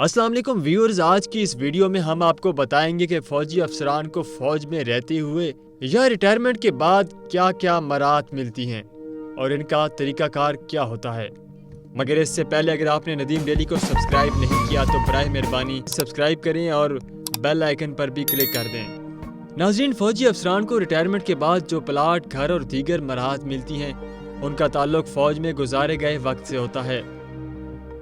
السلام علیکم ویورز، آج کی اس ویڈیو میں ہم آپ کو بتائیں گے کہ فوجی افسران کو فوج میں رہتے ہوئے یا ریٹائرمنٹ کے بعد کیا کیا مراعات ملتی ہیں اور ان کا طریقہ کار کیا ہوتا ہے۔ مگر اس سے پہلے اگر آپ نے ندیم ڈیلی کو سبسکرائب نہیں کیا تو برائے مہربانی سبسکرائب کریں اور بیل آئیکن پر بھی کلک کر دیں۔ ناظرین، فوجی افسران کو ریٹائرمنٹ کے بعد جو پلاٹ، گھر اور دیگر مراحت ملتی ہیں ان کا تعلق فوج میں گزارے گئے وقت سے ہوتا ہے۔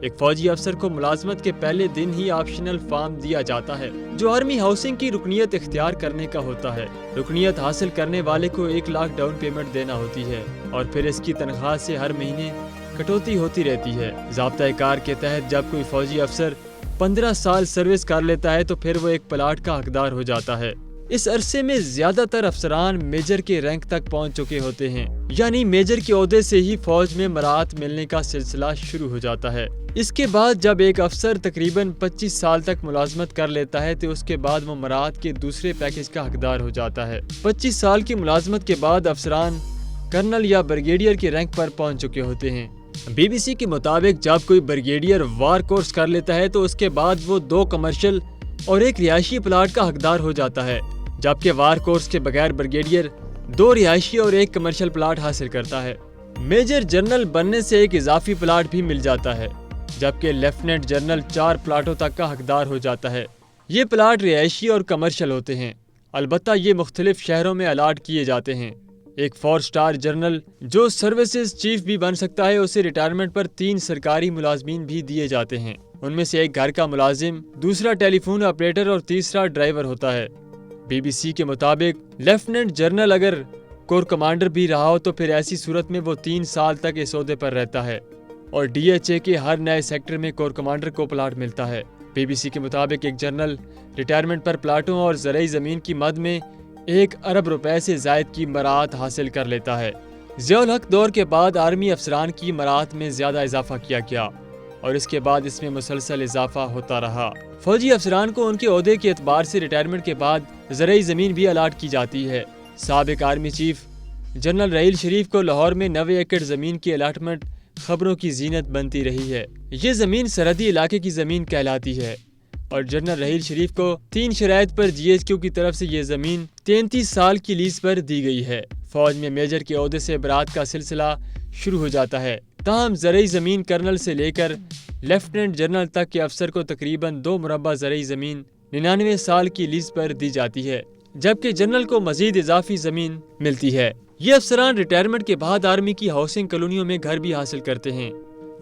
ایک فوجی افسر کو ملازمت کے پہلے دن ہی آپشنل فارم دیا جاتا ہے جو آرمی ہاؤسنگ کی رکنیت اختیار کرنے کا ہوتا ہے۔ رکنیت حاصل کرنے والے کو 1 لاکھ ڈاؤن پیمنٹ دینا ہوتی ہے اور پھر اس کی تنخواہ سے ہر مہینے کٹوتی ہوتی رہتی ہے۔ ضابطۂ کار کے تحت جب کوئی فوجی افسر 15 سال سروس کر لیتا ہے تو پھر وہ ایک پلاٹ کا حقدار ہو جاتا ہے۔ اس عرصے میں زیادہ تر افسران میجر کے رینک تک پہنچ چکے ہوتے ہیں، یعنی میجر کے عہدے سے ہی فوج میں مراعات ملنے کا سلسلہ شروع ہو جاتا ہے۔ اس کے بعد جب ایک افسر تقریباً 25 سال تک ملازمت کر لیتا ہے تو اس کے بعد وہ مراعات کے دوسرے پیکج کا حقدار ہو جاتا ہے۔ 25 سال کی ملازمت کے بعد افسران کرنل یا بریگیڈیئر کے رینک پر پہنچ چکے ہوتے ہیں۔ بی بی سی کے مطابق جب کوئی بریگیڈیئر وار کورس کر لیتا ہے تو اس کے بعد وہ 2 کمرشل اور 1 رہائشی پلاٹ کا حقدار ہو جاتا ہے، جبکہ وار کورس کے بغیر بریگیڈیئر 2 رہائشی اور 1 کمرشل پلاٹ حاصل کرتا ہے۔ میجر جنرل بننے سے 1 اضافی پلاٹ بھی مل جاتا ہے، جبکہ لیفٹیننٹ جنرل 4 پلاٹوں تک کا حقدار ہو جاتا ہے۔ یہ پلاٹ رہائشی اور کمرشل ہوتے ہیں، البتہ یہ مختلف شہروں میں الاٹ کیے جاتے ہیں۔ ایک 4 سٹار جنرل جو سروسز چیف بھی بن سکتا ہے، اسے ریٹائرمنٹ پر 3 سرکاری ملازمین بھی دیے جاتے ہیں۔ ان میں سے ایک گھر کا ملازم، دوسرا ٹیلی فون آپریٹر اور تیسرا ڈرائیور ہوتا ہے۔ بی بی سی کے مطابق لیفٹیننٹ جنرل اگر کور کمانڈر بھی رہا ہو تو پھر ایسی صورت میں وہ 3 سال تک اس عہدے پر رہتا ہے اور ڈی ایچ اے کے ہر نئے سیکٹر میں کور کمانڈر کو پلاٹ ملتا ہے۔ بی بی سی کے مطابق ایک جنرل ریٹائرمنٹ پر پلاٹوں اور زرعی زمین کی مد میں 1 ارب روپے سے زائد کی مراعات حاصل کر لیتا ہے۔ ضیاء الحق دور کے بعد آرمی افسران کی مراعات میں زیادہ اضافہ کیا گیا اور اس کے بعد اس میں مسلسل اضافہ ہوتا رہا۔ فوجی افسران کو ان کے عہدے کے اعتبار سے ریٹائرمنٹ کے بعد زرعی زمین بھی الاٹ کی جاتی ہے۔ سابق آرمی چیف جنرل رحیل شریف کو لاہور میں 90 ایکڑ زمین کی الاٹمنٹ خبروں کی زینت بنتی رہی ہے۔ یہ زمین سرحدی علاقے کی زمین کہلاتی ہے اور جنرل رحیل شریف کو 3 شرائط پر جی ایچ کیو کی طرف سے یہ زمین 33 سال کی لیز پر دی گئی ہے۔ فوج میں میجر کے عہدے سے برات کا سلسلہ شروع ہو جاتا ہے، تاہم زرعی زمین کرنل سے لے کر لیفٹیننٹ جنرل تک کے افسر کو تقریباً 2 مربع زرعی زمین 99 سال کی لیز پر دی جاتی ہے، جبکہ جنرل کو مزید اضافی زمین ملتی ہے۔ یہ افسران ریٹائرمنٹ کے بعد آرمی کی ہاؤسنگ کالونیوں میں گھر بھی حاصل کرتے ہیں۔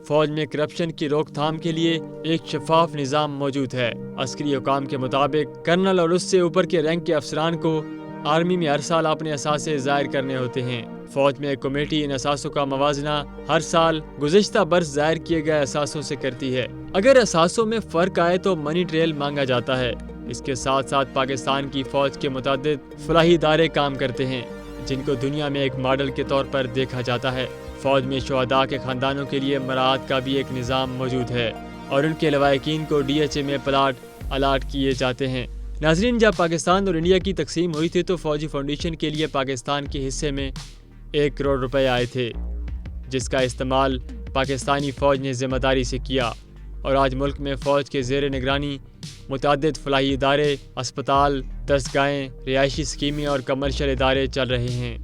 فوج میں کرپشن کی روک تھام کے لیے ایک شفاف نظام موجود ہے۔ عسکری حکام کے مطابق کرنل اور اس سے اوپر کے رینک کے افسران کو آرمی میں ہر سال اپنے اثاثے ظاہر کرنے ہوتے ہیں۔ فوج میں ایک کمیٹی ان اثاثوں کا موازنہ ہر سال گزشتہ برس ظاہر کیے گئے اثاثوں سے کرتی ہے۔ اگر اثاثوں میں فرق آئے تو منی ٹریل مانگا جاتا ہے۔ اس کے ساتھ ساتھ پاکستان کی فوج کے متعدد فلاحی ادارے کام کرتے ہیں جن کو دنیا میں ایک ماڈل کے طور پر دیکھا جاتا ہے۔ فوج میں شہداء کے خاندانوں کے لیے مراعات کا بھی ایک نظام موجود ہے اور ان کے لواحقین کو ڈی ایچ اے میں پلاٹ الاٹ کیے جاتے ہیں۔ ناظرین، جب پاکستان اور انڈیا کی تقسیم ہوئی تھی تو فوجی فاؤنڈیشن کے لیے پاکستان کے حصے میں 1 کروڑ روپے آئے تھے، جس کا استعمال پاکستانی فوج نے ذمہ داری سے کیا اور آج ملک میں فوج کے زیر نگرانی متعدد فلاحی ادارے، اسپتال، درسگاہیں، رہائشی اسکیمیں اور کمرشل ادارے چل رہے ہیں۔